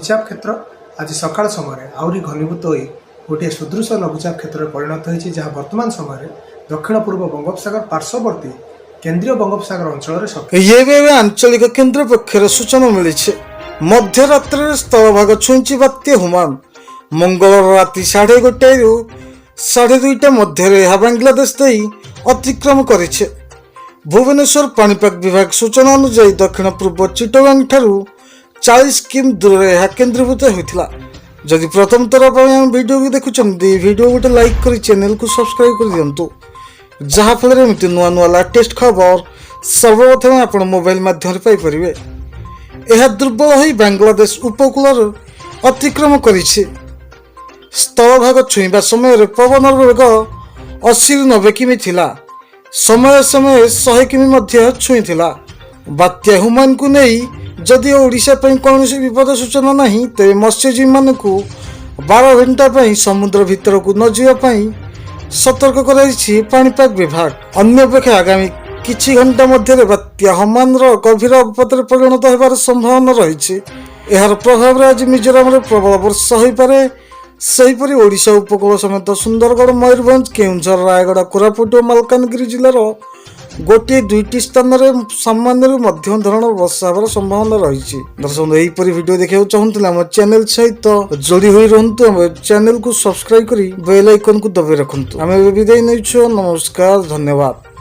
लघुचाप क्षेत्र आज सकाळ समय आहरी घनीभूत हो गोटे सुदृश लघुचाप क्षेत्र परिणत होती जहाँ वर्तमान समय दक्षिण पूर्व बंगोपसागर पार्श्ववर्ती केंद्रीय बंगोपसागर अंचल आंचलिक केन्द्र पक्षर सूचना मिली मध्यरात्रि स्थलभाग छुईची बात्या हुमान मंगलवार राति 1:30 रु 2:30 मध्य बांग्लादेश दे अतिक्रम करिछे। भुवनेश्वर पाणीपाग विभाग सूचना अनुसार दक्षिण पूर्व चिटगांग ठारू 40 किम दूर यह केन्द्रीभूत होता। जदि प्रथम थर वीडियो को देखुंटे वीडियो गोटे लाइक कर चैनल को सब्सक्राइब कर दिंतु जहाँफल एमती नुआ नुआ लेटेस्ट खबर सर्वप्रथम आप मोबाइल माध्यम पाइपर। यह दुर्बल हो बांग्लादेश उपकूल अतिक्रम करिछे। स्थलभाग छुईवा समय पवन वेग 80 ରୁ 90 किमी थिला। समय समय 100 किमी छुईला। बात्या हुमान को नहीं जदि ओडिशा कौन विपद सूचना नहीं तेज मत्स्यजीवी मान 12 घंटा समुद्र भितर को न जावाई सतर्क कराई पाणीपाग विभाग। अन्यपेक्षा आगामी किछि घंटा मध्य बात्या हुमान गभीर विपद परिणत होबार संभावना रही। यार प्रभाव आज मिजोराम प्रबल वर्षा हो पारे। सेहीपरि ओडिशा उपकूल समेत सुंदरगढ़ मयूरभंज केउंझर रायगढ़ कोरापुट और मालकानगिरी जिलार गोटे दुईटी स्थान में सामान्य मध्यम धरण वर्षा होबार संभावना रही। दर्शक यहीपरि वीडियो देखा चाहूँ आम चैनल सहित जोड़ी हो रुहतु। आम चैनल को सब्सक्राइब कर बेल आइकन को दबाई रखु। आम विदाय नहीं। नमस्कार, धन्यवाद।